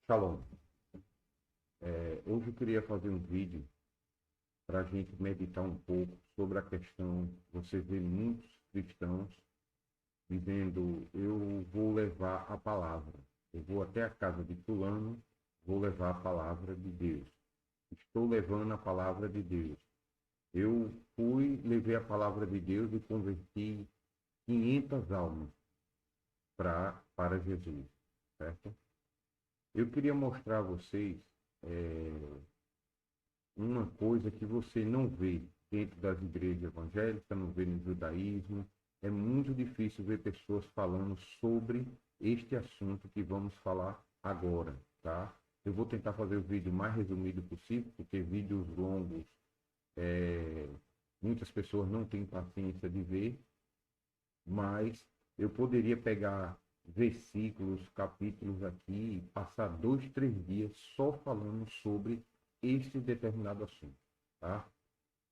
Shalom. Hoje eu queria fazer um vídeo para a gente meditar um pouco sobre a questão. Você vê muitos cristãos dizendo: eu vou levar a palavra, eu vou até a casa de fulano, vou levar a palavra de Deus. Estou levando a palavra de Deus. Eu levei a palavra de Deus e converti 500 almas para Jesus, certo? Eu queria mostrar a vocês uma coisa que você não vê dentro das igrejas evangélicas, não vê no judaísmo. É muito difícil ver pessoas falando sobre este assunto que vamos falar agora, tá? Eu vou tentar fazer o vídeo mais resumido possível, porque vídeos longos, muitas pessoas não têm paciência de ver, mas eu poderia pegar versículos, capítulos aqui e passar 2, 3 dias só falando sobre este determinado assunto, tá?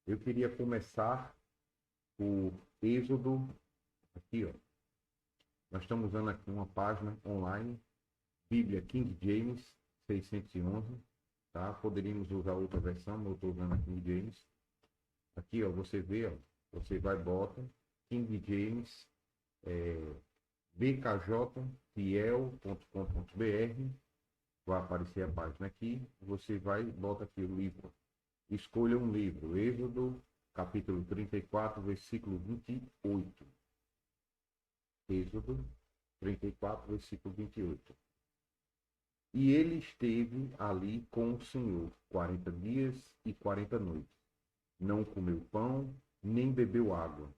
Eu queria começar por Êxodo, aqui, ó. Nós estamos usando aqui uma página online, Bíblia King James 611, tá? Poderíamos usar outra versão, mas eu estou usando a King James. Aqui, ó, você vê, ó, você vai bota King James, bkjfiel.com.br, vai aparecer a página aqui, você vai bota aqui o livro. Escolha um livro, Êxodo, capítulo 34, versículo 28. Êxodo 34, versículo 28. E ele esteve ali com o Senhor 40 dias e 40 noites. Não comeu pão, nem bebeu água.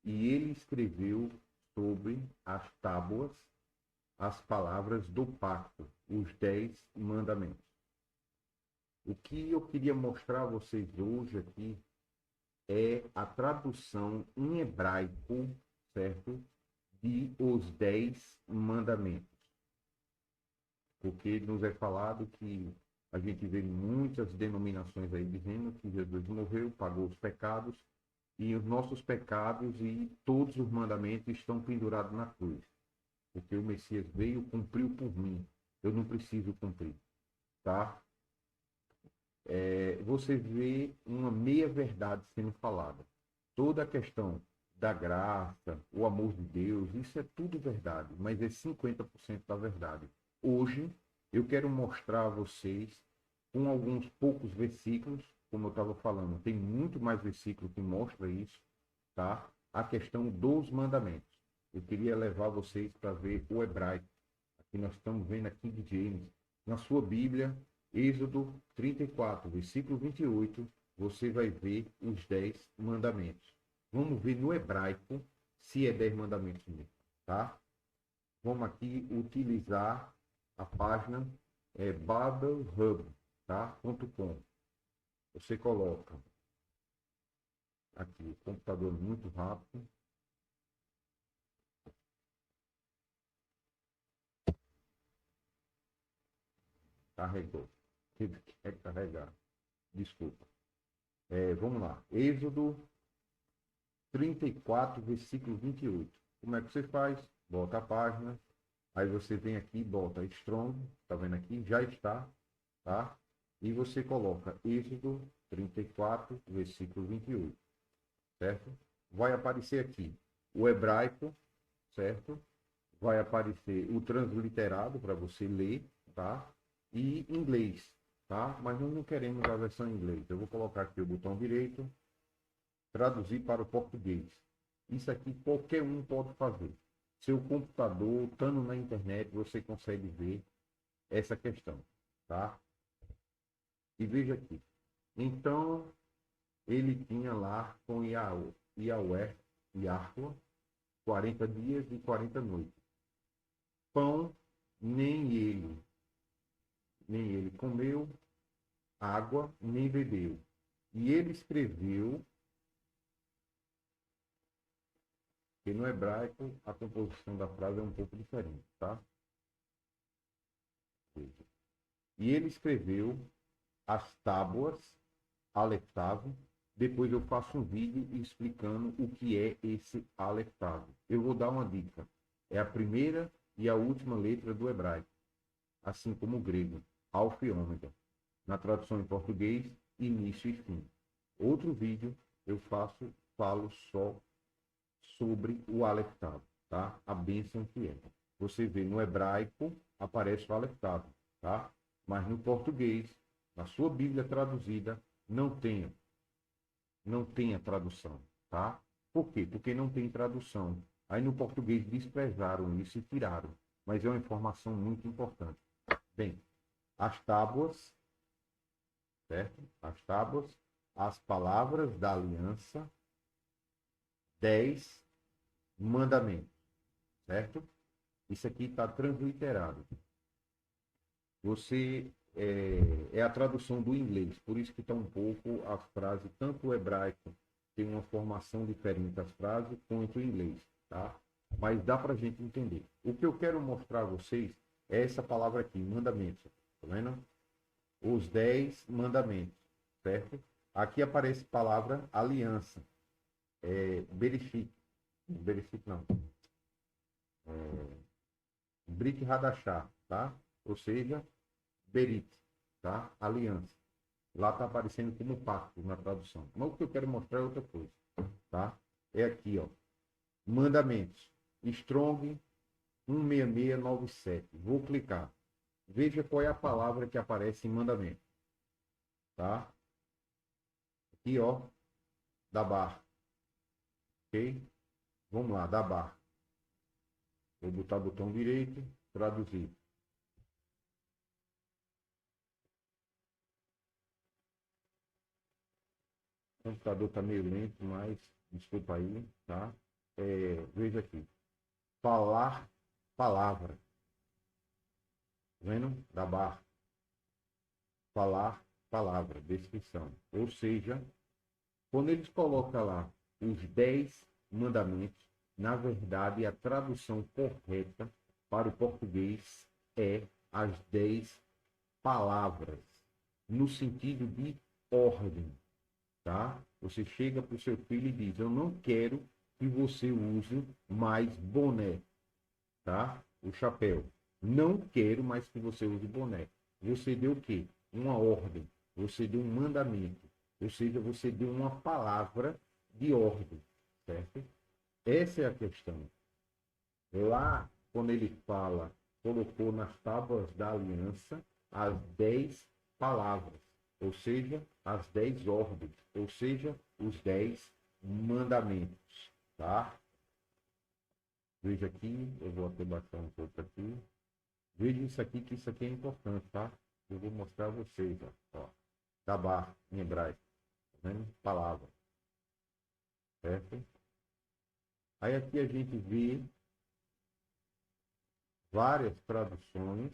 E ele escreveu sobre as tábuas as palavras do pacto, os 10 mandamentos. O que eu queria mostrar a vocês hoje aqui é a tradução em hebraico, certo? De os 10 mandamentos. Porque nos é falado que a gente vê muitas denominações aí dizendo que Jesus morreu, pagou os pecados, e os nossos pecados e todos os mandamentos estão pendurados na cruz. Porque o Messias veio, cumpriu por mim. Eu não preciso cumprir, tá? Você vê uma meia-verdade sendo falada. Toda a questão da graça, o amor de Deus, isso é tudo verdade, mas é 50% da verdade. Hoje, eu quero mostrar a vocês, com alguns poucos versículos, como eu estava falando, tem muito mais versículo que mostra isso, tá? A questão dos mandamentos. Eu queria levar vocês para ver o hebraico. Aqui nós estamos vendo a King James. Na sua Bíblia, Êxodo 34, versículo 28, você vai ver os 10 mandamentos. Vamos ver no hebraico se é 10 mandamentos mesmo, tá? Vamos aqui utilizar a página BibleHub, tá? .com. Você coloca aqui, computador muito rápido. Carregou. Tive que recarregar. Desculpa. Vamos lá. Êxodo 34, versículo 28. Como é que você faz? Volta a página. Aí você vem aqui e bota Strong. Tá vendo aqui? Já está. Tá? E você coloca Êxodo 34, versículo 28. Certo? Vai aparecer aqui o hebraico. Certo? Vai aparecer o transliterado para você ler. Tá? E inglês, tá? Mas nós não queremos a versão em inglês. Eu vou colocar aqui o botão direito, traduzir para o português. Isso aqui qualquer um pode fazer. Seu computador, estando na internet, você consegue ver essa questão, tá? E veja aqui. Então, ele tinha lá com Yahweh, 40 dias e 40 noites. Pão, nem ele comeu, água, nem bebeu. E ele escreveu, que no hebraico a composição da frase é um pouco diferente, tá? E ele escreveu as tábuas, aleptave. Depois eu faço um vídeo explicando o que é esse aleptave. Eu vou dar uma dica. É a primeira e a última letra do hebraico. assim como o grego, alfa e ômega. Na tradução em português, início e fim. Outro vídeo eu falo só sobre o Aleph Tav, tá? A bênção que é. Você vê no hebraico, aparece o Aleph Tav, tá? Mas no português, na sua Bíblia traduzida, não tem a tradução, tá? Por quê? Porque não tem tradução. Aí no português desprezaram isso e tiraram. Mas é uma informação muito importante. Bem, as tábuas, certo? As tábuas, as palavras da aliança, 10 mandamentos, certo? Isso aqui está transliterado. Você é a tradução do inglês, por isso que está um pouco as frases, tanto o hebraico tem uma formação diferente das frases, quanto o inglês, tá? Mas dá para a gente entender. O que eu quero mostrar a vocês é essa palavra aqui, mandamentos, tá vendo? Os 10 mandamentos, certo? Aqui aparece a palavra aliança, Bereshit não, Brit Hadashah, tá? Ou seja, Berit, tá? Aliança. Lá está aparecendo como pacto na tradução. Mas o que eu quero mostrar é outra coisa, tá? É aqui, ó. Mandamentos. Strong 16697. Vou clicar. Veja qual é a palavra que aparece em mandamento, tá? Aqui, ó, da barra. Ok? Vamos lá, da barra. Vou botar o botão direito, traduzir. O computador está meio lento, mas desculpa aí, tá? Veja aqui. Falar palavra. Tá vendo? Da barra. Falar palavra, descrição. Ou seja, quando eles colocam lá os 10 mandamentos, na verdade, a tradução correta para o português é as 10 palavras, no sentido de ordem, tá? Você chega para o seu filho e diz, eu não quero que você use mais boné, tá? O chapéu. Não quero mais que você use boné. Você deu o quê? Uma ordem. Você deu um mandamento. Ou seja, você deu uma palavra de ordem, certo? Essa é a questão. Lá, quando ele fala, colocou nas tábuas da aliança as 10 palavras, ou seja, as 10 ordens, ou seja, os 10 mandamentos, tá? Veja aqui, eu vou até baixar um pouco aqui. Veja isso aqui, que isso aqui é importante, tá? Eu vou mostrar a vocês, ó. Dabar, em hebraico, tá vendo? Palavra, certo? Aí aqui a gente vê várias traduções,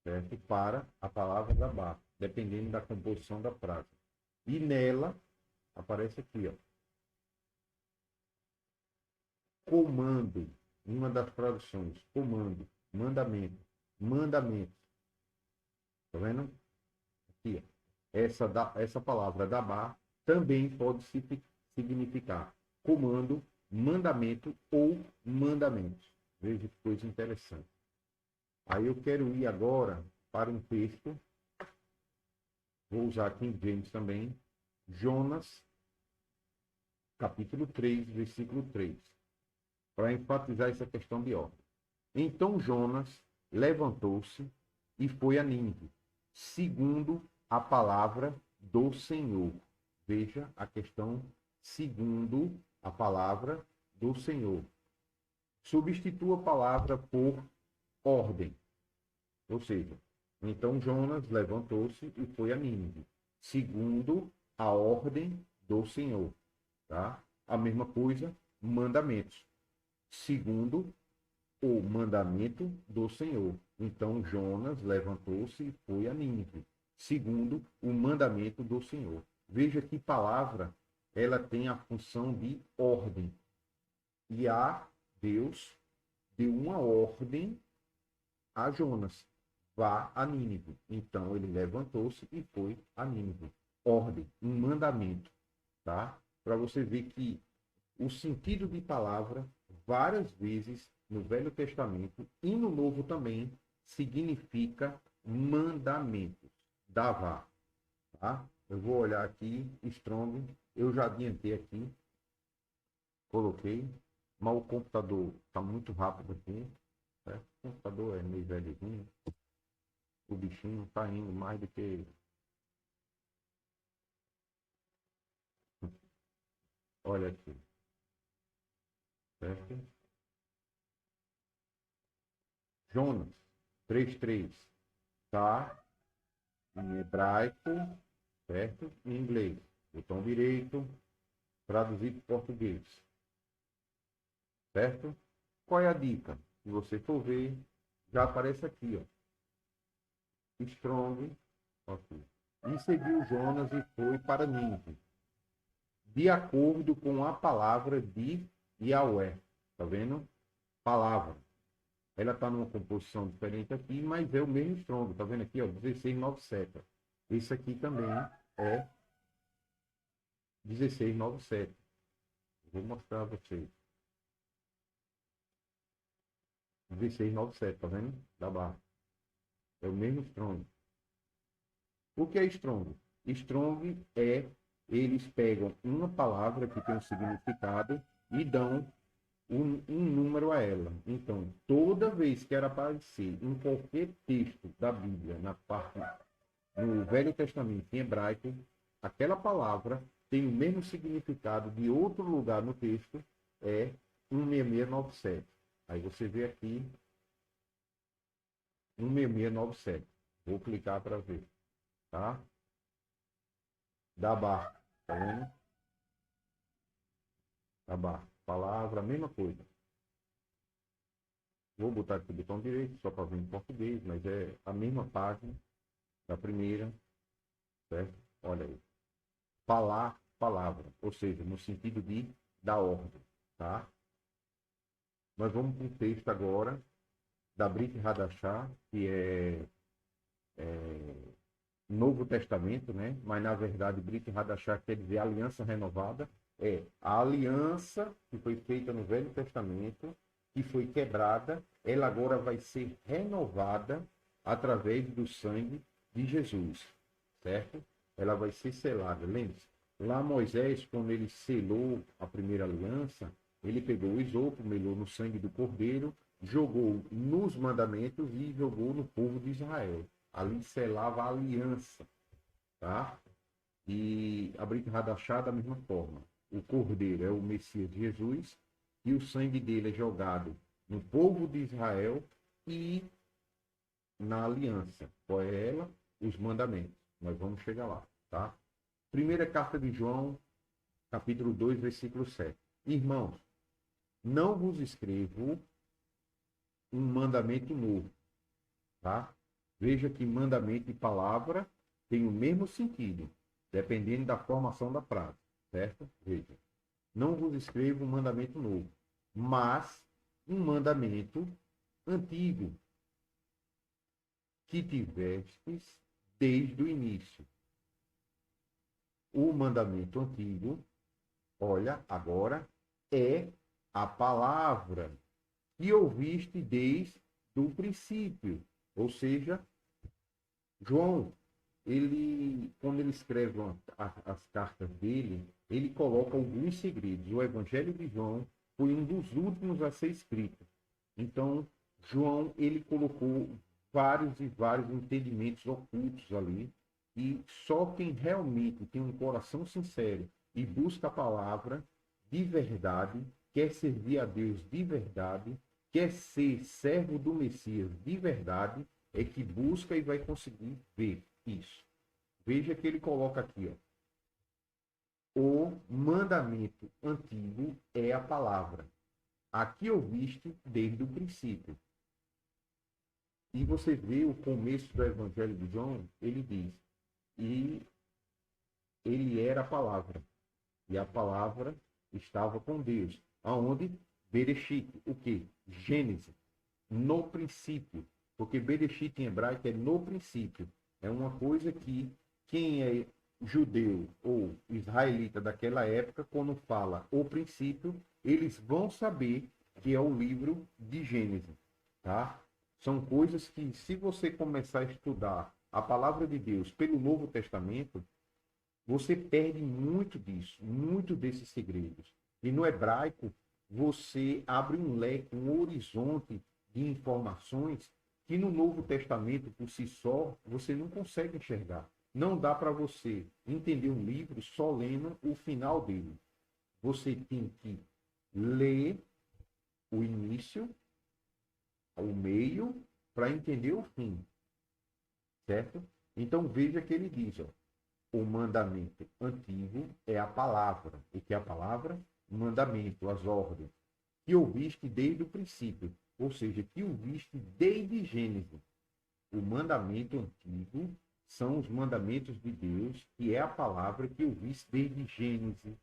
certo? Para a palavra dabar, dependendo da composição da frase. E nela, aparece aqui, ó. Comando, uma das traduções, comando, mandamento, mandamentos. Tá vendo? Aqui, ó. Essa palavra dabar também pode significar comando, mandamento ou mandamentos. Veja que coisa interessante. Aí eu quero ir agora para um texto. Vou usar aqui em James também. Jonas, capítulo 3, versículo 3. Para enfatizar essa questão de ordem. Então Jonas levantou-se e foi a Nínive, segundo a palavra do Senhor. Veja a questão segundo a palavra do Senhor. Substitua a palavra por ordem. Ou seja, então Jonas levantou-se e foi a Nínive, segundo a ordem do Senhor. Tá? A mesma coisa, mandamentos. Segundo o mandamento do Senhor. Então Jonas levantou-se e foi a Nínive, segundo o mandamento do Senhor. Veja que palavra, ela tem a função de ordem. E Deus deu uma ordem a Jonas. Vá a Nínive. Então ele levantou-se e foi a Nínive. Ordem, um mandamento. Tá? Para você ver que o sentido de palavra, várias vezes no Velho Testamento e no Novo também, significa mandamentos. Davá, tá? Eu vou olhar aqui, Strong, eu já adiantei aqui, coloquei, mas o computador está muito rápido aqui, certo? O computador é meio velhinho, o bichinho está indo mais do que... Olha aqui, certo? Jonas 3:3, tá em hebraico, certo? Em inglês, botão direito, traduzido para português, certo? Qual é a dica? Se você for ver, já aparece aqui, ó. Strong, ok. E seguiu Jonas e foi para Nínive, de acordo com a palavra de Yahweh. Tá vendo? Palavra. Ela está numa composição diferente aqui, mas é o mesmo Strong. Tá vendo aqui, ó? 1697. Esse aqui também é 1697. Vou mostrar a vocês. 1697, tá vendo? Da barra. É o mesmo Strong. O que é Strong? Strong é, eles pegam uma palavra que tem um significado e dão um número a ela. Então, toda vez que ela aparecer em qualquer texto da Bíblia, no Velho Testamento em hebraico, aquela palavra tem o mesmo significado de outro lugar no texto, é 16697. Aí você vê aqui 16697. Vou clicar para ver, tá? Da barra, tá vendo? Da barra. Palavra, a mesma coisa. Vou botar aqui o botão direito, só para ver em português, mas é a mesma página da primeira, certo? Olha aí. Falar, palavra, ou seja, no sentido de da ordem, tá? Nós vamos para um texto agora da Brit Hadashah, que é Novo Testamento, né? Mas na verdade Brit Hadashah quer dizer aliança renovada. É a aliança que foi feita no Velho Testamento, que foi quebrada, ela agora vai ser renovada através do sangue de Jesus, certo? Ela vai ser selada. Lembre-se, lá Moisés, quando ele selou a primeira aliança, ele pegou o isopo, melou no sangue do cordeiro, jogou nos mandamentos e jogou no povo de Israel. Ali selava a aliança, tá? E a Brit Hadashah da mesma forma. O cordeiro é o Messias de Jesus e o sangue dele é jogado no povo de Israel e na aliança. Qual é ela? Os mandamentos. Nós vamos chegar lá, tá? Primeira carta de João, capítulo 2, versículo 7. Irmãos, não vos escrevo um mandamento novo, tá? Veja que mandamento e palavra têm o mesmo sentido, dependendo da formação da frase, certo? Veja. Não vos escrevo um mandamento novo, mas um mandamento antigo, que tivestes desde o início. O mandamento antigo, olha, agora, é a palavra que ouviste desde o princípio. Ou seja, João, quando ele escreve as cartas dele, ele coloca alguns segredos. O Evangelho de João foi um dos últimos a ser escrito. Então, João, ele colocou vários e vários entendimentos ocultos ali. E só quem realmente tem um coração sincero e busca a palavra de verdade, quer servir a Deus de verdade, quer ser servo do Messias de verdade, é que busca e vai conseguir ver isso. Veja que ele coloca aqui, ó. O mandamento antigo é a palavra. Aqui ouviste desde o princípio. E você vê o começo do Evangelho de João, ele diz, e ele era a palavra. E a palavra estava com Deus. Aonde? Bereshit. O quê? Gênesis. No princípio. Porque Bereshit em hebraico é no princípio. É uma coisa que quem é judeu ou israelita daquela época, quando fala o princípio, eles vão saber que é o livro de Gênesis. Tá? São coisas que, se você começar a estudar a palavra de Deus pelo Novo Testamento, você perde muito disso, muito desses segredos. E no hebraico, você abre um leque, um horizonte de informações que no Novo Testamento, por si só, você não consegue enxergar. Não dá para você entender um livro só lendo o final dele. Você tem que ler o início, o meio, para entender o fim. Certo? Então veja que ele diz, ó, o mandamento antigo é a palavra. O que é a palavra? O mandamento, as ordens. Que ouviste desde o princípio. Ou seja, que ouviste desde Gênesis. O mandamento antigo são os mandamentos de Deus, que é a palavra que ouviste desde Gênesis,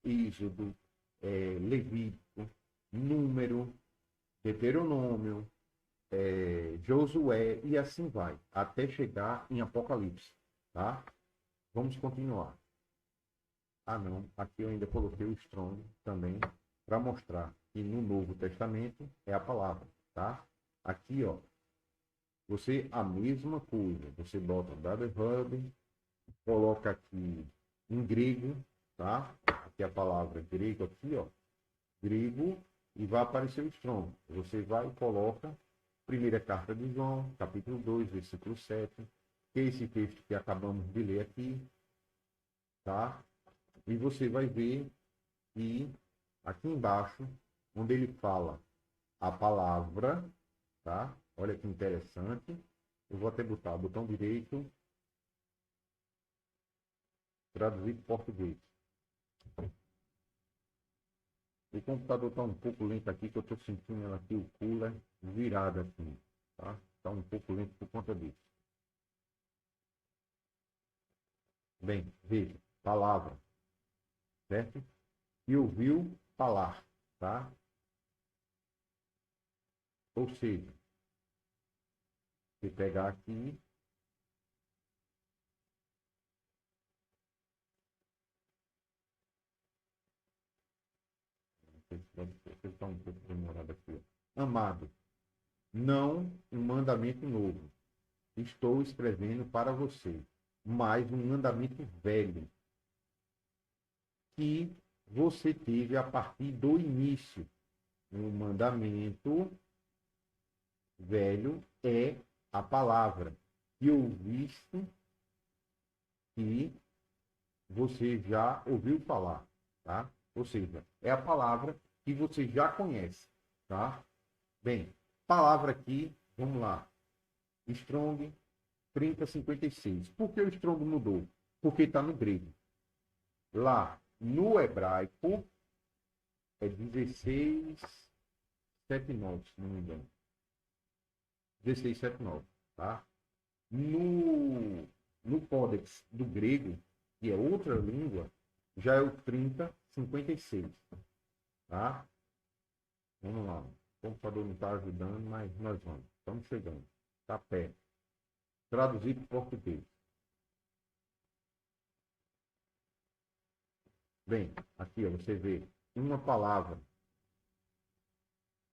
Êxodo, Levítico, Número, Deuteronômio, Josué, e assim vai, até chegar em Apocalipse. Tá? Vamos continuar. Ah, não. Aqui eu ainda coloquei o Strong também para mostrar que no Novo Testamento é a palavra, tá? Aqui, ó, você a mesma coisa. Você bota o Hub, coloca aqui em grego, tá? Aqui a palavra grego aqui, ó, grego, e vai aparecer o Strong. Você vai e coloca primeira carta de João, capítulo 2, versículo 7, que é esse texto que acabamos de ler aqui, tá? E você vai ver que aqui embaixo, onde ele fala a palavra, tá? Olha que interessante. Eu vou até botar o botão direito, traduzir para português. O computador está um pouco lento aqui, que eu estou sentindo ela aqui, o cooler virado assim, tá? Está um pouco lento por conta disso. Bem, veja, palavra, certo? E ouviu falar, tá? Ou seja, se pegar aqui, vocês estão um pouco demorado aqui. Amado, não um mandamento novo estou escrevendo para você, mas um mandamento velho que você teve a partir do início. Um mandamento velho é a palavra que ouviste, que você já ouviu falar, tá? Ou seja, é a palavra que você já conhece, tá? Bem, palavra aqui, vamos lá. Strong 3056. Por que o Strong mudou? Porque está no grego. Lá no hebraico é 1679, se não me engano. 1679, tá? No códex do grego, que é outra língua, já é o 3056, tá? Vamos lá. O computador não está ajudando, mas nós vamos. Estamos chegando. Está perto. Traduzir para o português. Bem, aqui ó, você vê uma palavra,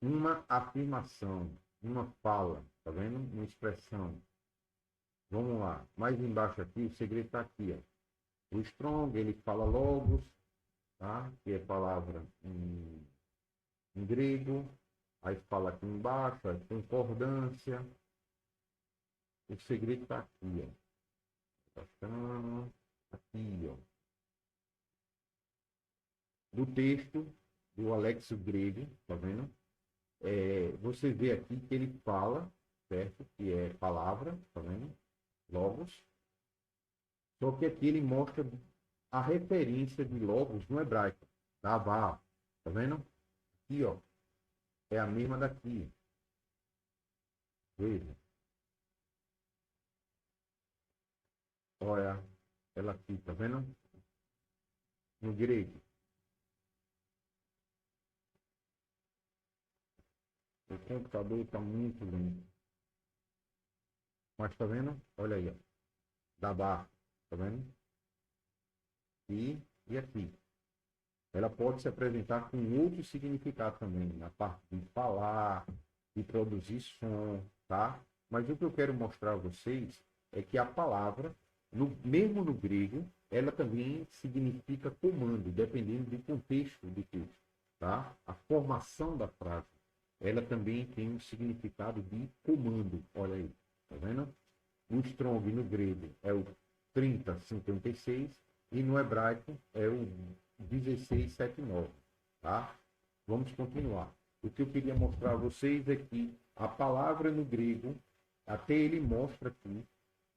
uma afirmação, uma fala, tá vendo? Uma expressão. Vamos lá. Mais embaixo aqui, o segredo está aqui, ó. O Strong, ele fala logos, tá? Que é palavra em grego. Aí fala aqui embaixo, a concordância. O segredo está aqui, ó. Aqui, ó. Do texto do Alexo Grego, tá vendo? Você vê aqui que ele fala, certo? Que é palavra, tá vendo? Logos. Só que aqui ele mostra a referência de logos no hebraico. Davá, tá vendo? Aqui, ó. É a mesma daqui. Veja. Olha ela aqui, tá vendo? No grego. O computador está muito lento. Mas tá vendo? Olha aí, ó. Davá, tá vendo? E aqui. Ela pode se apresentar com outro significado também, na parte de falar, de produzir som, tá? Mas o que eu quero mostrar a vocês é que a palavra, mesmo no grego, ela também significa comando, dependendo do contexto do texto, tá? A formação da frase, ela também tem um significado de comando. Olha aí, tá vendo? O Strong no grego é o 3056 e no hebraico é o 1679, tá? Vamos continuar. O que eu queria mostrar a vocês é que a palavra no grego, até ele mostra aqui,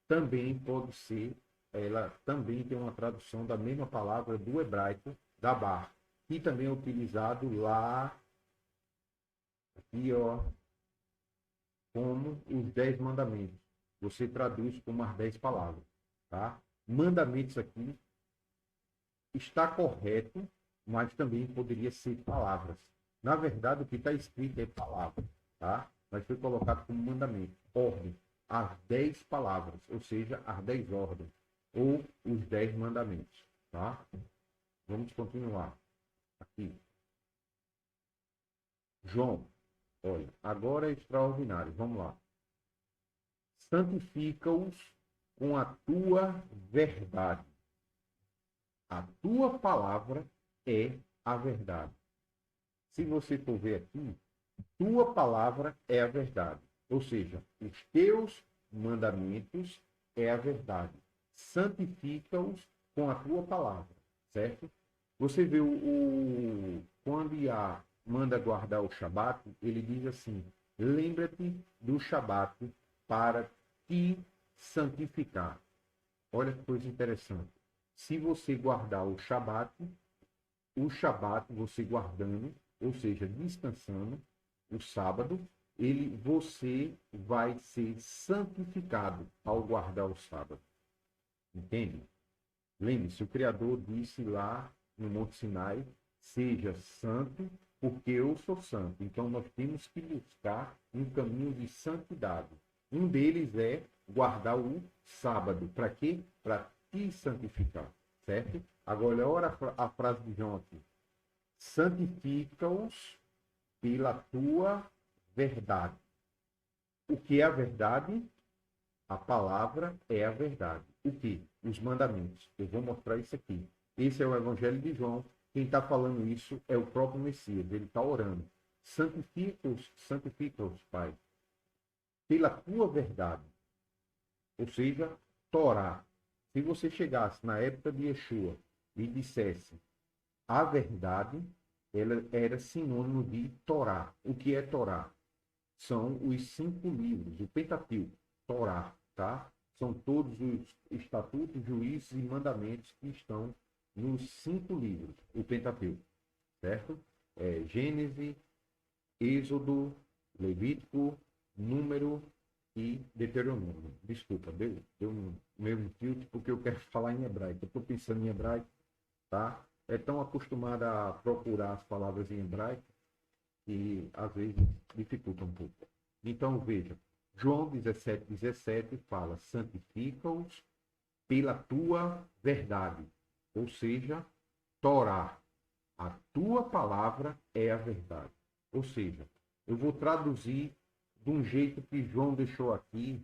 também pode ser, ela também tem uma tradução da mesma palavra do hebraico, dabar, que também é utilizado lá, aqui, ó, como os 10 mandamentos. Você traduz como as 10 palavras, tá? Mandamentos aqui está correto, mas também poderia ser palavras. Na verdade, o que está escrito é palavra, tá? Mas foi colocado como mandamento, ordem, as 10 palavras, ou seja, as 10 ordens, ou os 10 mandamentos, tá? Vamos continuar aqui. João, olha, agora é extraordinário, vamos lá. Santifica-os com a tua verdade. A tua palavra é a verdade. Se você for ver aqui, tua palavra é a verdade. Ou seja, os teus mandamentos é a verdade. Santifica-os com a tua palavra, certo? Você vê quando Iá manda guardar o Shabat, ele diz assim: lembra-te do Shabat para te santificar. Olha que coisa interessante. Se você guardar o Shabat, você guardando, ou seja, descansando, o sábado, você vai ser santificado ao guardar o sábado. Entende? Lembre-se, o Criador disse lá no Monte Sinai: seja santo, porque eu sou santo. Então nós temos que buscar um caminho de santidade. Um deles é guardar o sábado. Para quê? Para te santificar, certo? Agora, olha a frase de João aqui. Santifica-os pela tua verdade. O que é a verdade? A palavra é a verdade. O que? Os mandamentos. Eu vou mostrar isso aqui. Esse é o Evangelho de João. Quem está falando isso é o próprio Messias. Ele está orando. Santifica-os, Pai, pela tua verdade. Ou seja, Torá. Se você chegasse na época de Yeshua e dissesse a verdade, ela era sinônimo de Torá. O que é Torá? São os 5 livros, o Pentateuco, Torá, tá? São todos os estatutos, juízes e mandamentos que estão nos 5 livros, o Pentateuco, certo? Gênesis, Êxodo, Levítico, Número e Deuteronômio. Desculpa, deu um mesmo tilt porque eu quero falar em hebraico. Eu estou pensando em hebraico, tá? É tão acostumado a procurar as palavras em hebraico que às vezes dificulta um pouco. Então, veja, João 17:17 fala: santifica-os pela tua verdade, ou seja, Torá. A tua palavra é a verdade. Ou seja, eu vou traduzir de um jeito que João deixou aqui,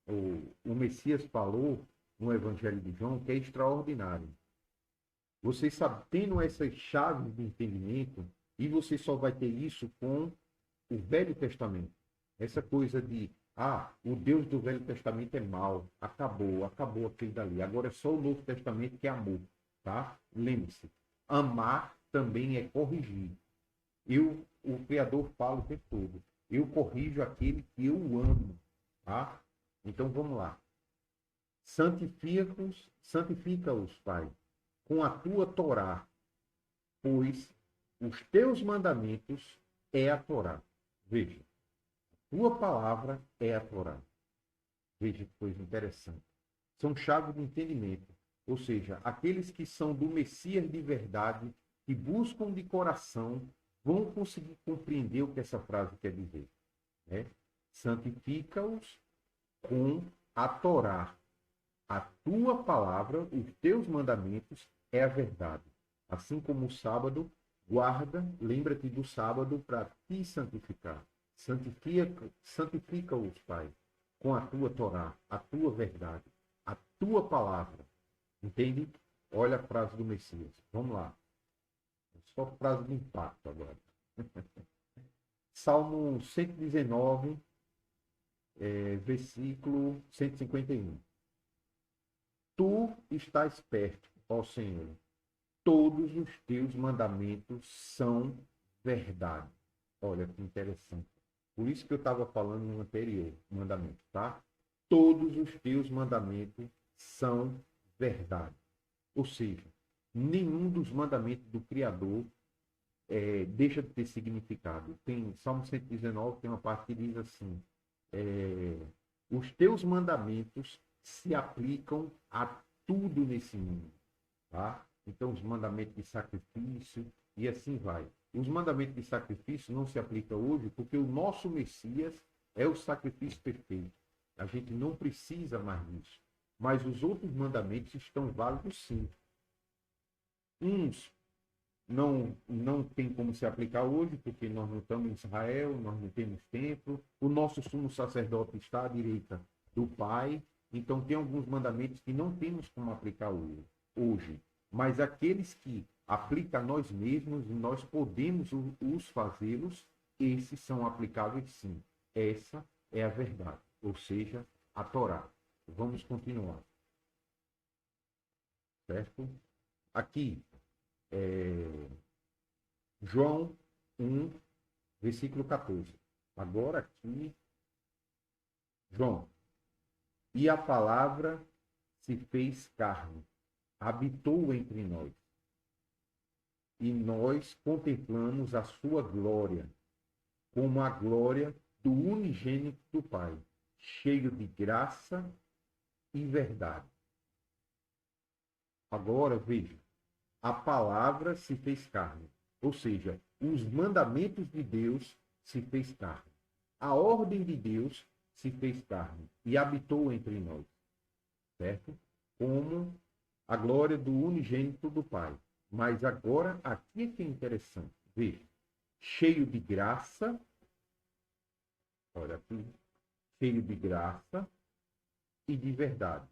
o Messias falou no Evangelho de João, que é extraordinário. Você sabe, tendo essas chaves de entendimento, e você só vai ter isso com o Velho Testamento. Essa coisa de, o Deus do Velho Testamento é mau, acabou aquele dali. Agora é só o Novo Testamento que é amor, tá? Lembre-se, amar também é corrigir. O Criador fala o tempo todo: eu corrijo aquele que eu amo, tá? Então vamos lá. Santifica-os, Pai, com a tua Torá, pois os teus mandamentos é a Torá. Veja, a tua palavra é a Torá. Veja que coisa interessante. São chaves de entendimento. Ou seja, aqueles que são do Messias de verdade, que buscam de coração, vão conseguir compreender o que essa frase quer dizer. Né? Santifica-os com a Torá. A tua palavra, os teus mandamentos, é a verdade. Assim como o sábado, guarda, lembra-te do sábado para te santificar. Santifica-os, Pai, com a tua Torá, a tua verdade, a tua palavra. Entende? Olha a frase do Messias. Vamos lá. Só frase de impacto agora. Salmo 119, versículo 151. Tu estás perto, ó Senhor. Todos os teus mandamentos são verdade. Olha que interessante. Por isso que eu estava falando no anterior mandamento, tá? Todos os teus mandamentos são verdade. Ou seja, nenhum dos mandamentos do Criador deixa de ter significado. Tem Salmo 119, tem uma parte que diz assim: os teus mandamentos se aplicam a tudo nesse mundo, tá? Então, os mandamentos de sacrifício e assim vai. Os mandamentos de sacrifício não se aplicam hoje porque o nosso Messias é o sacrifício perfeito. A gente não precisa mais disso. Mas os outros mandamentos estão válidos sim. Uns não tem como se aplicar hoje, porque nós não estamos em Israel, nós não temos templo. O nosso sumo sacerdote está à direita do Pai. Então, tem alguns mandamentos que não temos como aplicar hoje. Mas aqueles que aplicam a nós mesmos, nós podemos os fazê-los, esses são aplicáveis sim. Essa é a verdade, ou seja, a Torá. Vamos continuar. Certo? Aqui, João 1, versículo 14. Agora aqui, João. E a palavra se fez carne, habitou entre nós. E nós contemplamos a sua glória, como a glória do unigênito do Pai, cheio de graça e verdade. Agora, veja, a palavra se fez carne, ou seja, os mandamentos de Deus se fez carne. A ordem de Deus se fez carne e habitou entre nós, certo? Como a glória do unigênito do Pai. Mas agora, aqui é que é interessante. Veja, cheio de graça, olha aqui, cheio de graça e de verdade.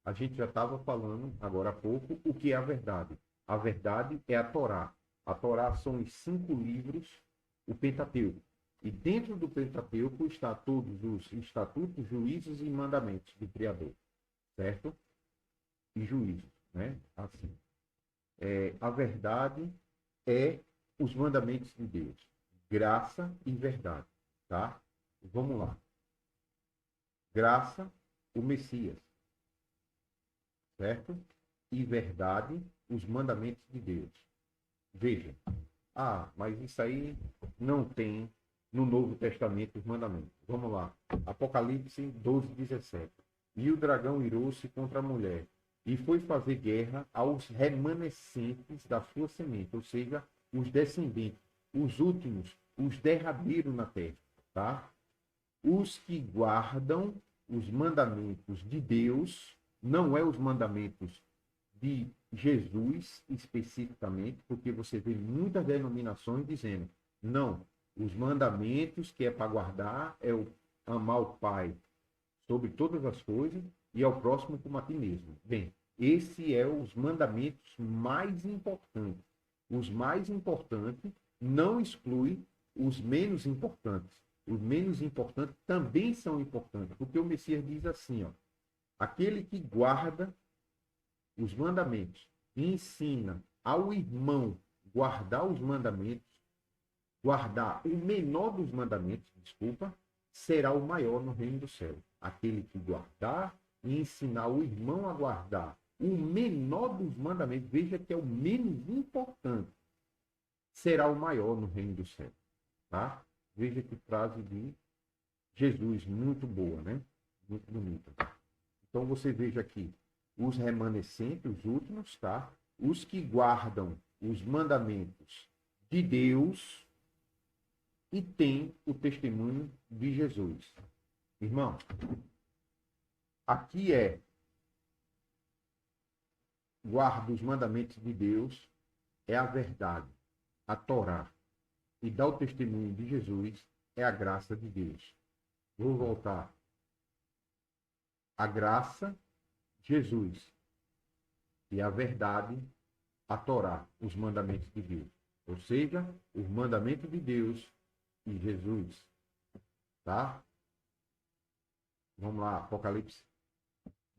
A gente já estava falando, agora há pouco, o que é a verdade. A verdade é a Torá. A Torá são os 5 livros, o Pentateuco. E dentro do Pentateuco está todos os estatutos, juízos e mandamentos do Criador. Certo? E juízos, né? Assim. A verdade é os mandamentos de Deus. Graça e verdade. Tá? Vamos lá. Graça, o Messias. Certo? E verdade, os mandamentos de Deus. Veja. Mas isso aí não tem no Novo Testamento os mandamentos. Vamos lá. Apocalipse 12, 17. E o dragão irou-se contra a mulher e foi fazer guerra aos remanescentes da sua semente, ou seja, os descendentes, os últimos, os derradeiros na terra, tá? Os que guardam os mandamentos de Deus, não é os mandamentos de Jesus especificamente, porque você vê muitas denominações dizendo, não, os mandamentos que é para guardar é o amar o Pai sobre todas as coisas e ao próximo como a ti mesmo. Bem, esse é os mandamentos mais importantes. Os mais importantes não exclui os menos importantes. Os menos importantes também são importantes, porque o Messias diz assim, ó, aquele que guarda os mandamentos e ensina ao irmão guardar os mandamentos, guardar o menor dos mandamentos, desculpa, será o maior no reino do céu. Aquele que guardar e ensinar o irmão a guardar o menor dos mandamentos, veja que é o menos importante, será o maior no reino do céu. Tá? Veja que frase de Jesus, muito boa, né? Muito bonita. Então você veja aqui, os remanescentes, os últimos, tá? Os que guardam os mandamentos de Deus e têm o testemunho de Jesus. Irmão, aqui guarda os mandamentos de Deus, é a verdade, a Torá, e dá o testemunho de Jesus, é a graça de Deus. Vou voltar. A graça, Jesus. E a verdade, a Torá, os mandamentos de Deus. Ou seja, os mandamentos de Deus e Jesus. Tá? Vamos lá, Apocalipse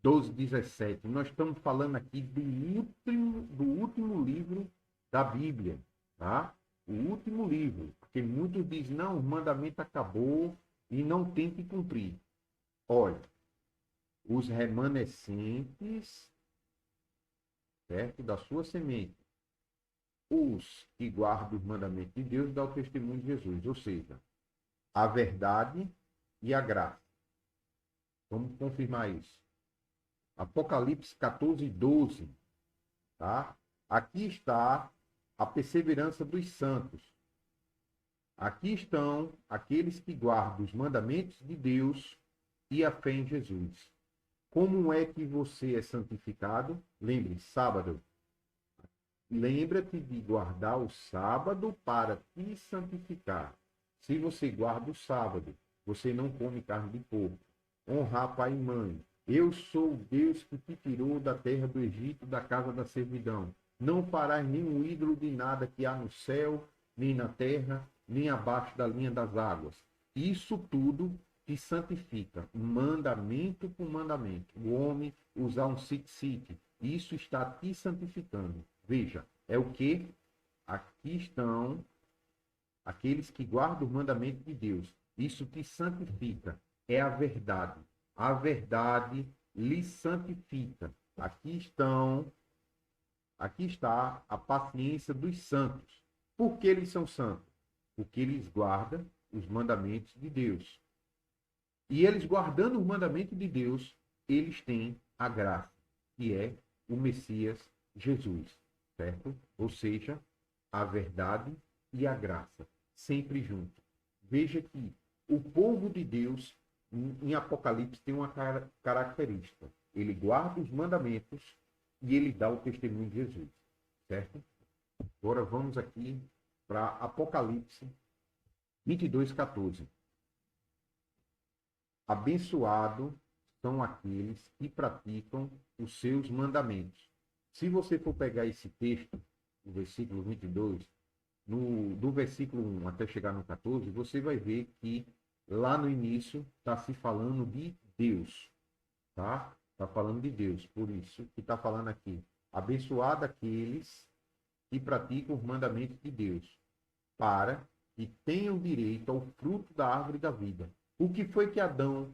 12, 17. Nós estamos falando aqui do último livro da Bíblia. Tá? O último livro. Porque muitos dizem, não, o mandamento acabou e não tem que cumprir. Olha, os remanescentes, certo, da sua semente, os que guardam os mandamentos de Deus, dão o testemunho de Jesus. Ou seja, a verdade e a graça. Vamos confirmar isso. Apocalipse 14, 12. Tá? Aqui está a perseverança dos santos. Aqui estão aqueles que guardam os mandamentos de Deus e a fé em Jesus. Como é que você é santificado? Lembre, sábado. Lembra-te de guardar o sábado para te santificar. Se você guarda o sábado, você não come carne de porco. Honrar pai e mãe. Eu sou o Deus que te tirou da terra do Egito, da casa da servidão. Não farás nenhum ídolo de nada que há no céu, nem na terra, nem abaixo da linha das águas. Isso tudo te santifica. Mandamento por mandamento. O homem usar um sit-sit. Isso está te santificando. Veja, é o que? Aqui estão aqueles que guardam o mandamento de Deus. Isso te santifica. É a verdade. A verdade lhe santifica. Aqui está a paciência dos santos. Por que eles são santos? Porque eles guardam os mandamentos de Deus. E eles guardando os mandamentos de Deus, eles têm a graça, que é o Messias Jesus, certo? Ou seja, a verdade e a graça, sempre junto. Veja que o povo de Deus, em Apocalipse, tem uma característica. Ele guarda os mandamentos e ele dá o testemunho de Jesus, certo? Agora vamos aqui para Apocalipse 22, 14. Abençoados são aqueles que praticam os seus mandamentos. Se você for pegar esse texto, o versículo 22, do versículo 1 até chegar no 14, você vai ver que lá no início está se falando de Deus. Tá? Está falando de Deus. Por isso que está falando aqui. Abençoado aqueles que praticam os mandamentos de Deus, para que tenham direito ao fruto da árvore da vida. O que foi que Adão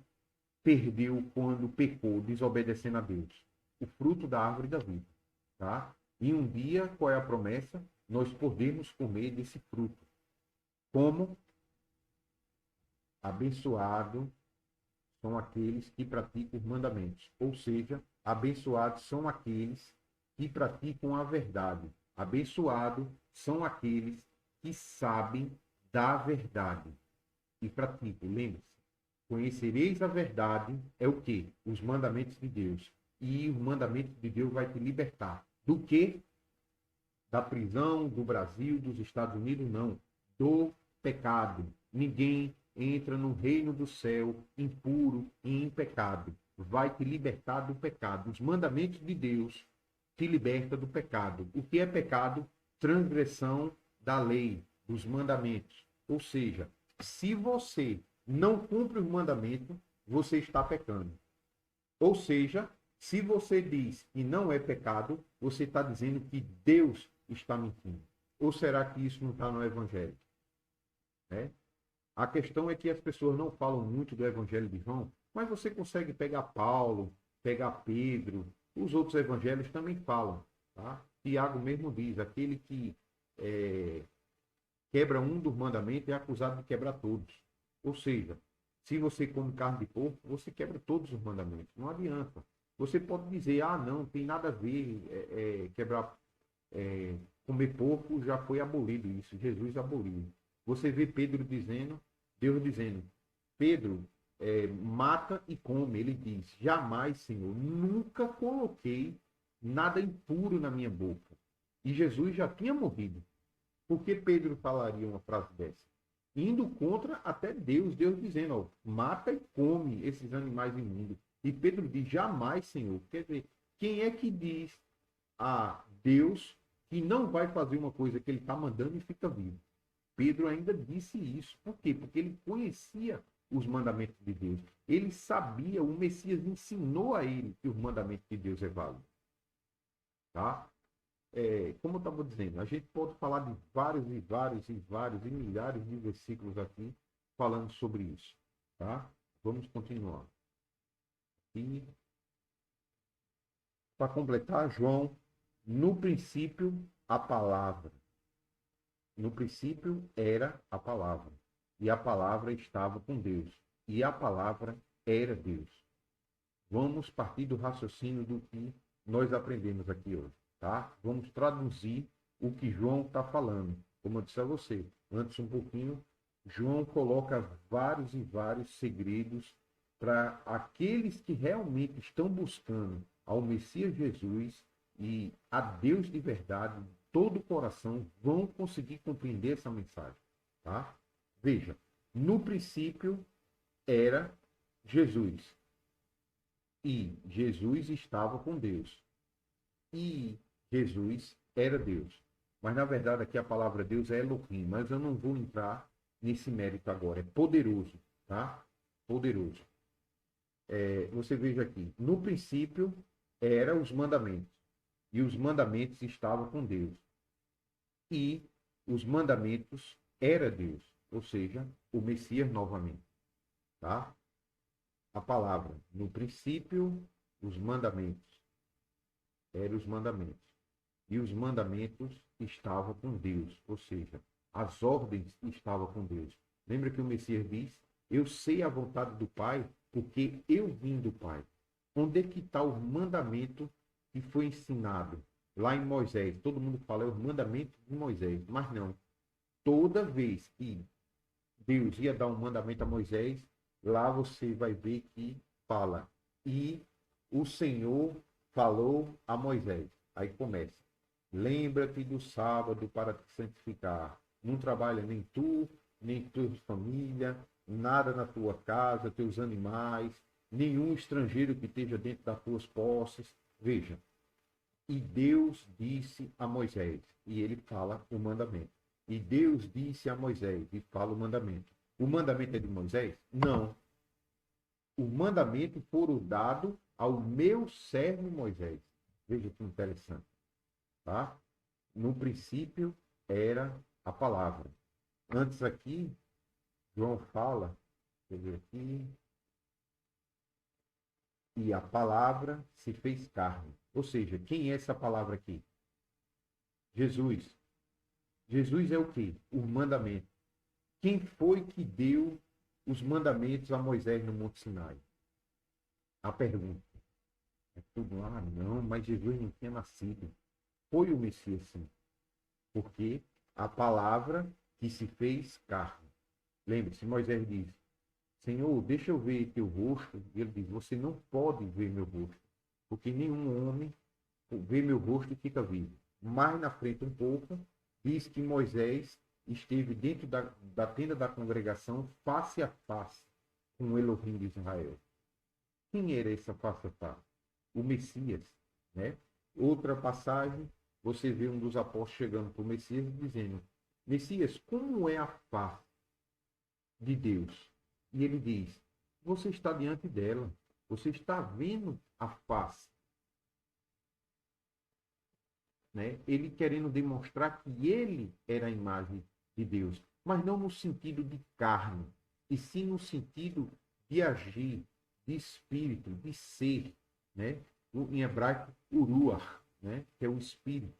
perdeu quando pecou, desobedecendo a Deus? O fruto da árvore da vida. Tá? E um dia, qual é a promessa? Nós podemos comer desse fruto. Como? Abençoados são aqueles que praticam os mandamentos. Ou seja, abençoados são aqueles que praticam a verdade. Abençoados são aqueles que sabem da verdade e praticam. Lembre-se, conhecereis a verdade é o quê? Os mandamentos de Deus. E os mandamentos de Deus vai te libertar. Do quê? Da prisão, do Brasil, dos Estados Unidos, não. Do pecado. Ninguém entra no reino do céu impuro e em pecado. Vai te libertar do pecado. Os mandamentos de Deus te libertam do pecado. O que é pecado? Transgressão da lei, dos mandamentos. Ou seja, se você não cumpre os mandamentos, você está pecando. Ou seja, se você diz que não é pecado, você está dizendo que Deus está mentindo. Ou será que isso não está no Evangelho? É? A questão é que as pessoas não falam muito do Evangelho de João, mas você consegue pegar Paulo, pegar Pedro, os outros evangelhos também falam. Tá? Tiago mesmo diz, aquele que quebra um dos mandamentos é acusado de quebrar todos. Ou seja, se você come carne de porco, você quebra todos os mandamentos. Não adianta. Você pode dizer, não tem nada a ver, comer porco já foi abolido isso, Jesus aboliu. Você vê Pedro dizendo, Deus dizendo, Pedro, mata e come. Ele diz, jamais, Senhor, nunca coloquei nada impuro na minha boca. E Jesus já tinha morrido. Por que Pedro falaria uma frase dessa? indo contra até Deus, Deus dizendo, ó, mata e come esses animais imundos. E Pedro diz, jamais, Senhor. Quer dizer, quem é que diz a Deus que não vai fazer uma coisa que ele está mandando e fica vivo? Pedro ainda disse isso. Por quê? Porque ele conhecia os mandamentos de Deus. Ele sabia, o Messias ensinou a ele que os mandamentos de Deus é válido. Tá? Como eu estava dizendo, a gente pode falar de vários e vários e vários e milhares de versículos aqui falando sobre isso. Tá? Vamos continuar. E para completar, João, no princípio, a palavra. No princípio era a palavra. E a palavra estava com Deus. E a palavra era Deus. Vamos partir do raciocínio do que nós aprendemos aqui hoje. Tá? Vamos traduzir o que João está falando. Como eu disse a você, antes um pouquinho, João coloca vários e vários segredos para aqueles que realmente estão buscando ao Messias Jesus e a Deus de verdade, todo o coração, vão conseguir compreender essa mensagem. Tá? Veja, no princípio era Jesus. E Jesus estava com Deus. E Jesus era Deus. Mas, na verdade, aqui a palavra Deus é Elohim. Mas eu não vou entrar nesse mérito agora. É poderoso. Tá? Poderoso. Você veja aqui. No princípio, eram os mandamentos. E os mandamentos estavam com Deus. E os mandamentos era Deus. Ou seja, o Messias novamente. Tá? A palavra. No princípio, os mandamentos. Eram os mandamentos. E os mandamentos estavam com Deus, ou seja, as ordens estavam com Deus. Lembra que o Messias diz, eu sei a vontade do Pai, porque eu vim do Pai. Onde é que está o mandamento que foi ensinado? Lá em Moisés, todo mundo fala, é o mandamento de Moisés, mas não. Toda vez que Deus ia dar um mandamento a Moisés, lá você vai ver que fala, e o Senhor falou a Moisés. Aí começa. Lembra-te do sábado para te santificar. Não trabalha nem tu, nem tua família, nada na tua casa, teus animais, nenhum estrangeiro que esteja dentro das tuas posses. Veja. E Deus disse a Moisés, e ele fala o mandamento. E Deus disse a Moisés, e fala o mandamento. O mandamento é de Moisés? Não. O mandamento foi dado ao meu servo Moisés. Veja que interessante. Tá? No princípio era a palavra. Antes aqui, João fala, deixa eu ver aqui, e a palavra se fez carne. Ou seja, quem é essa palavra aqui? Jesus. Jesus é o quê? O mandamento. Quem foi que deu os mandamentos a Moisés no Monte Sinai? A pergunta. É tudo, não, mas Jesus não tinha nascido. Foi o Messias, sim. Porque a palavra que se fez carne. Lembre-se, Moisés diz, Senhor, deixa eu ver teu rosto. E ele diz, você não pode ver meu rosto, porque nenhum homem vê meu rosto e fica vivo. Mais na frente um pouco, diz que Moisés esteve dentro da tenda da congregação, face a face, com o Elohim de Israel. Quem era essa face a face? O Messias, né? Outra passagem, você vê um dos apóstolos chegando para o Messias e dizendo, Messias, como é a face de Deus? E ele diz, você está diante dela, você está vendo a face. Né? Ele querendo demonstrar que ele era a imagem de Deus, mas não no sentido de carne, e sim no sentido de agir, de espírito, de ser, né? Em hebraico, uruach, né? Que é o espírito.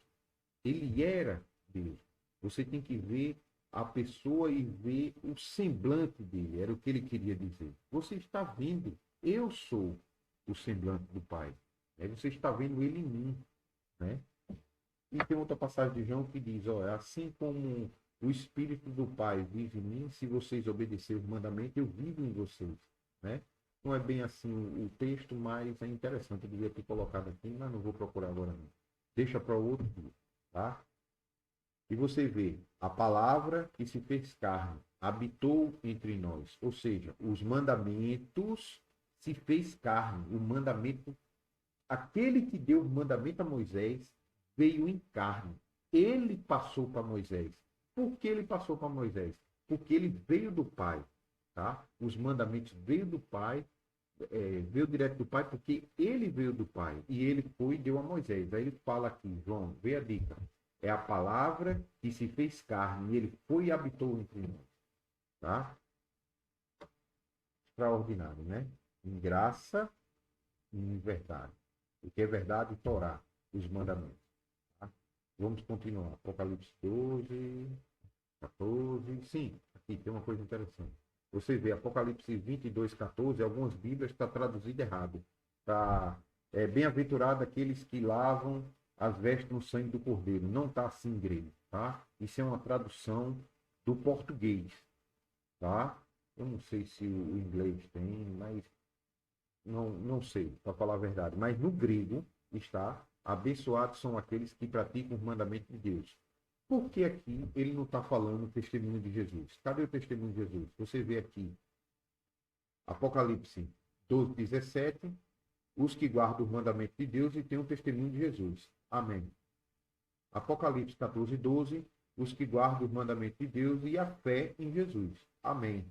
Ele era Deus. Você tem que ver a pessoa e ver o semblante dele, era o que ele queria dizer. Você está vendo, eu sou o semblante do Pai. Né? Você está vendo ele em mim, né? E tem outra passagem de João que diz, ó, assim como o Espírito do Pai vive em mim, se vocês obedecerem os mandamentos, eu vivo em vocês, né? Não é bem assim o texto, mas é interessante, eu devia ter colocado aqui, mas não vou procurar agora não. Deixa para outro dia, tá? E você vê a palavra que se fez carne. habitou entre nós. Ou seja, os mandamentos se fez carne. O mandamento, aquele que deu o mandamento a Moisés, veio em carne. Ele passou para Moisés. Por que ele passou para Moisés? Porque ele veio do Pai. Tá? Os mandamentos veio do Pai, veio direto do Pai, porque ele veio do Pai. E ele foi e deu a Moisés. Aí ele fala aqui, João, vê a dica. É a palavra que se fez carne. E ele foi e habitou entre nós. Tá? Extraordinário, né? Em graça e em verdade. O que é verdade, Torá, os mandamentos. Tá? Vamos continuar. Apocalipse 12, 14. Sim, aqui tem uma coisa interessante. Você vê Apocalipse 22, 14, algumas Bíblias está traduzido errado. Tá, bem-aventurado aqueles que lavam as vestes no sangue do Cordeiro. Não está assim em grego, tá? Isso é uma tradução do português, tá? Eu não sei se o inglês tem, mas não sei, para falar a verdade. Mas no grego está: abençoados são aqueles que praticam os mandamentos de Deus. Por que aqui ele não está falando o testemunho de Jesus? Cadê o testemunho de Jesus? Você vê aqui, Apocalipse 12, 17, os que guardam os mandamentos de Deus e têm o testemunho de Jesus. Amém. Apocalipse 14, 12, os que guardam os mandamentos de Deus e a fé em Jesus. Amém.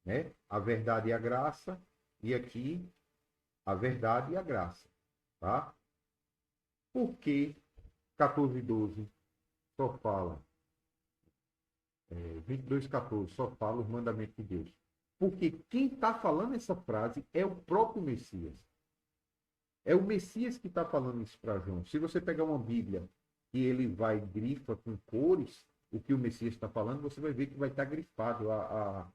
Né? A verdade e a graça, e aqui a verdade e a graça. Tá? Por que 14, 12 só fala, 22, 14, só fala os mandamentos de Deus? Porque quem está falando essa frase é o próprio Messias. É o Messias que está falando isso para João. Se você pegar uma Bíblia e ele vai grifa com cores, o que o Messias está falando, você vai ver que vai estar grifado. A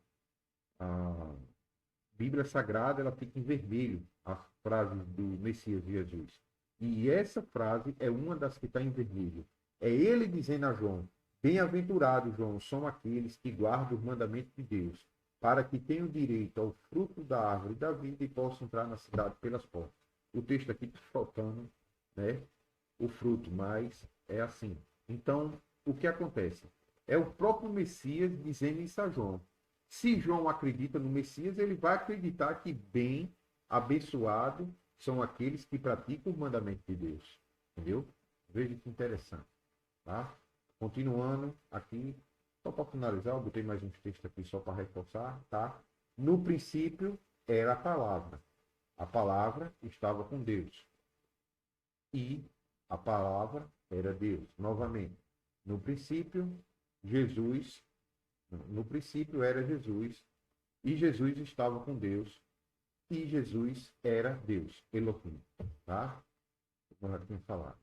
Bíblia Sagrada, ela fica em vermelho, as frases do Messias Jesus. E essa frase é uma das que está em vermelho. É ele dizendo a João: bem-aventurados, João, são aqueles que guardam os mandamentos de Deus, para que tenham direito ao fruto da árvore da vida e possam entrar na cidade pelas portas. O texto aqui está faltando, né, o fruto, mas é assim. Então, o que acontece? É o próprio Messias dizendo isso a João. Se João acredita no Messias, ele vai acreditar que bem abençoado são aqueles que praticam os mandamentos de Deus. Entendeu? Veja que interessante. Tá? Continuando aqui, só para finalizar, eu botei mais uns textos aqui só para reforçar. Tá? No princípio era a palavra. A palavra estava com Deus. E a palavra era Deus. Novamente, no princípio, Jesus, no princípio era Jesus, e Jesus estava com Deus, e Jesus era Deus, Elohim. Tá? Como eu já tinha falado.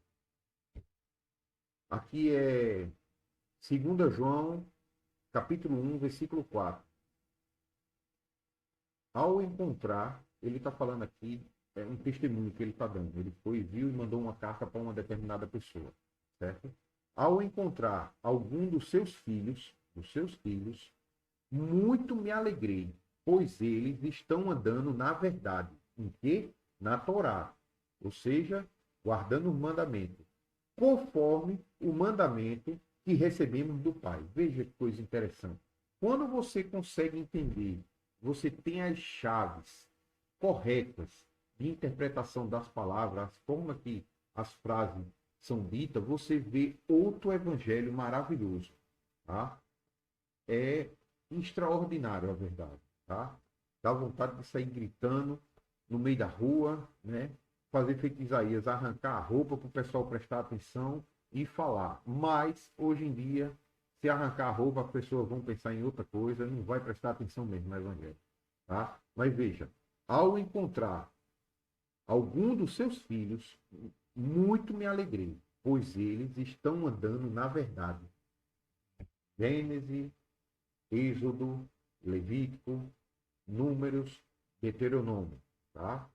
Aqui é 2 João, capítulo 1, versículo 4. Ao encontrar, ele está falando aqui, é um testemunho que ele está dando. Ele foi, viu e mandou uma carta para uma determinada pessoa, certo? Ao encontrar algum dos seus filhos, muito me alegrei, pois eles estão andando na verdade. Em quê? Na Torá. Ou seja, guardando os mandamentos, conforme o mandamento que recebemos do Pai. Veja que coisa interessante. Quando você consegue entender, você tem as chaves corretas de interpretação das palavras, a forma que as frases são ditas, você vê outro evangelho maravilhoso. Tá? É extraordinário, a verdade. Tá? Dá vontade de sair gritando no meio da rua, né? Fazer feito Isaías, arrancar a roupa para o pessoal prestar atenção e falar. Mas, hoje em dia, se arrancar a roupa, as pessoas vão pensar em outra coisa, não vai prestar atenção mesmo no evangelho. Tá? Mas veja, ao encontrar algum dos seus filhos, muito me alegrei, pois eles estão andando na verdade. Gênesis, Êxodo, Levítico, Números, Deuteronômio, tá?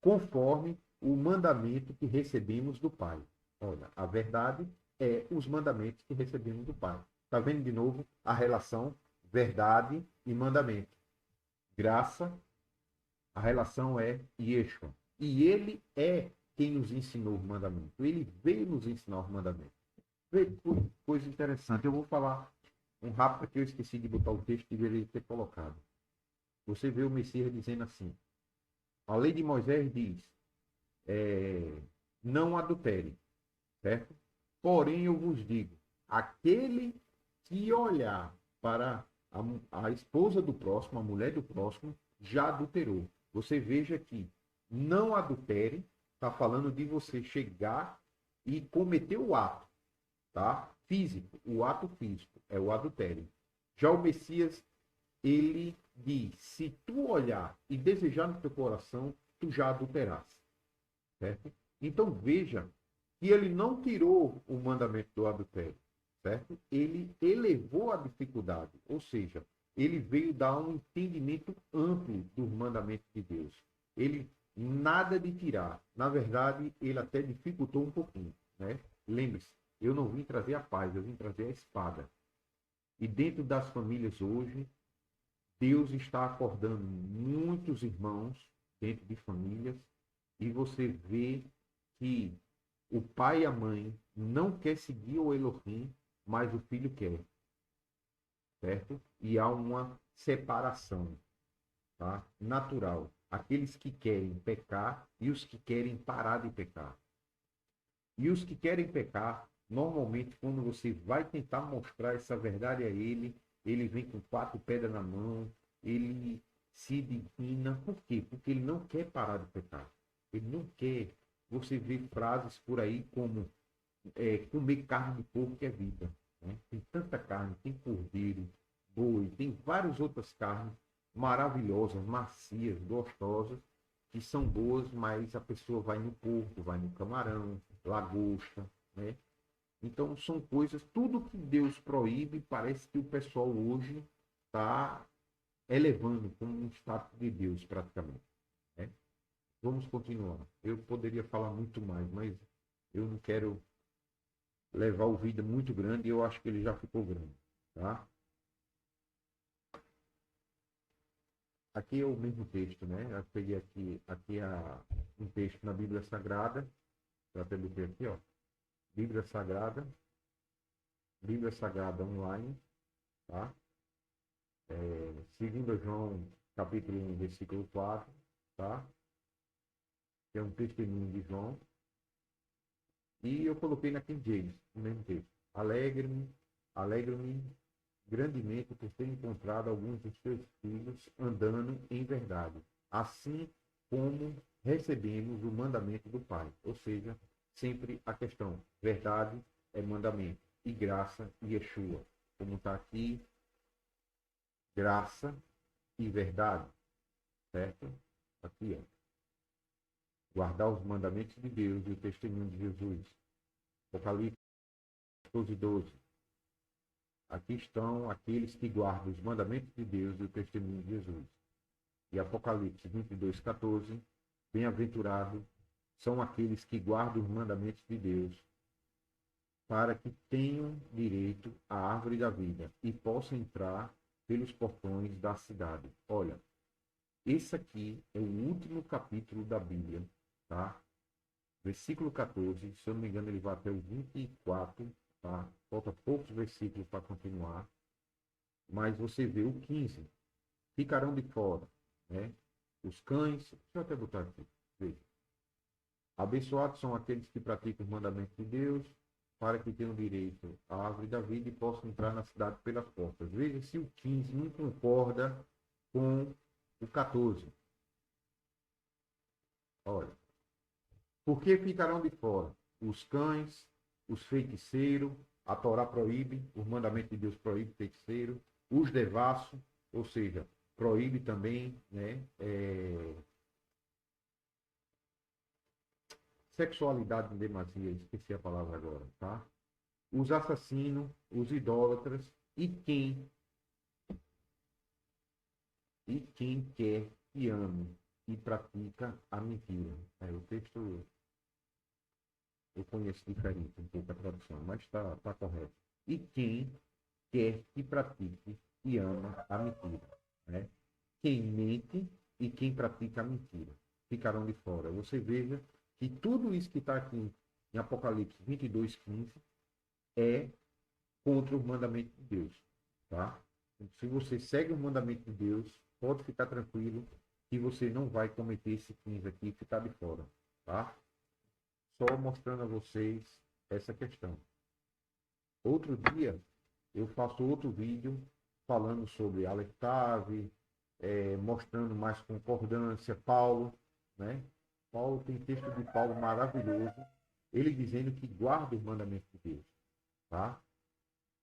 Conforme o mandamento que recebemos do Pai. Olha, a verdade é os mandamentos que recebemos do Pai. Está vendo de novo a relação verdade e mandamento? Graça, a relação é Yeshua. E ele é quem nos ensinou o mandamento. Ele veio nos ensinar o mandamento. Veja, coisa interessante. Eu vou falar um rápido que eu esqueci de botar o texto, deveria ter colocado. Você vê o Messias dizendo assim: a lei de Moisés diz, não adultere, certo? Porém, eu vos digo, aquele que olhar para a esposa do próximo, a mulher do próximo, já adulterou. Você veja que não adultere, está falando de você chegar e cometer o ato, tá? Físico, o ato físico é o adultério. Já o Messias, ele diz, se tu olhar e desejar no teu coração, tu já adulteraste, certo? Então veja que ele não tirou o mandamento do adultério, certo? Ele elevou a dificuldade, ou seja, ele veio dar um entendimento amplo dos mandamentos de Deus. Ele nada de tirar. Na verdade, ele até dificultou um pouquinho, né? Lembre-se, eu não vim trazer a paz, eu vim trazer a espada. E dentro das famílias hoje, Deus está acordando muitos irmãos dentro de famílias e você vê que o pai e a mãe não quer seguir o Elohim, mas o filho quer, certo? E há uma separação, tá? Natural. Aqueles que querem pecar e os que querem parar de pecar. E os que querem pecar, normalmente, quando você vai tentar mostrar essa verdade a ele, ele vem com 4 pedras na mão, ele se digna. Por quê? Porque ele não quer parar de pecar. Ele não quer. Você vê frases por aí como comer carne de porco é vida. Né? Tem tanta carne, tem cordeiro, boi, tem várias outras carnes maravilhosas, macias, gostosas, que são boas, mas a pessoa vai no porco, vai no camarão, lagosta, né? Então são coisas, tudo que Deus proíbe, parece que o pessoal hoje está elevando como um status de Deus praticamente, né? Vamos continuar. Eu poderia falar muito mais, mas eu não quero levar o vídeo muito grande e eu acho que ele já ficou grande, tá? Aqui é o mesmo texto, né? Eu peguei aqui um texto na Bíblia Sagrada, para ter aqui, ó. Bíblia Sagrada online, tá? 2 João, capítulo 1, versículo 4, tá? Que é um testemunho de João. E eu coloquei na King James, no mesmo texto. Alegro-me grandemente por ter encontrado alguns dos seus filhos andando em verdade, assim como recebemos o mandamento do Pai. Ou seja, sempre a questão, verdade é mandamento, e graça e Yeshua. Como está aqui, graça e verdade, certo? Aqui, ó. Guardar os mandamentos de Deus e o testemunho de Jesus. Apocalipse 12:12. Aqui estão aqueles que guardam os mandamentos de Deus e o testemunho de Jesus. E Apocalipse 22:14. Bem-aventurado são aqueles que guardam os mandamentos de Deus, para que tenham direito à árvore da vida e possam entrar pelos portões da cidade. Olha, esse aqui é o último capítulo da Bíblia, tá? Versículo 14, se eu não me engano, ele vai até o 24, tá? Falta poucos versículos para continuar. Mas você vê o 15, ficarão de fora, né? Os cães, deixa eu até botar aqui, veja. Abençoados são aqueles que praticam os mandamentos de Deus, para que tenham direito à árvore da vida e possam entrar na cidade pelas portas. Veja se o 15 não concorda com o 14. Olha, por que ficarão de fora? Os cães, os feiticeiros, a Torá proíbe, os mandamentos de Deus proíbe feiticeiro, os devassos, ou seja, proíbe também, né, sexualidade em demasia, esqueci a palavra agora, tá? Os assassinos, os idólatras e quem quer e ame e pratica a mentira. O texto eu conheço diferente um pouco a tradução, mas está correto. E quem quer que pratique e ama a mentira, né? Quem mente e quem pratica a mentira ficarão de fora. Você veja que tudo isso que está aqui em Apocalipse 22:15 é contra o mandamento de Deus. tá? Se você segue o mandamento de Deus, pode ficar tranquilo que você não vai cometer esse 15 aqui e ficar de fora, tá? Só mostrando a vocês essa questão. Outro dia, eu faço outro vídeo falando sobre Aleph Tav, mostrando mais concordância, Paulo, né? Paulo tem texto de Paulo maravilhoso, ele dizendo que guarda os mandamentos de Deus, tá?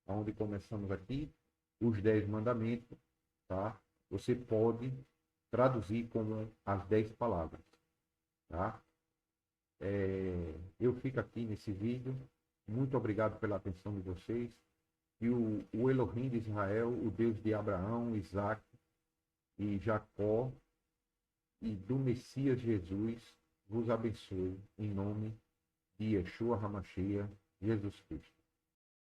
Onde começamos aqui, os 10 mandamentos, tá? Você pode traduzir como as 10 palavras, tá? Eu fico aqui nesse vídeo. Muito obrigado pela atenção de vocês. E o Elohim de Israel, o Deus de Abraão, Isaac e Jacó e do Messias Jesus, vos abençoe em nome de Yeshua HaMashiach, Jesus Cristo.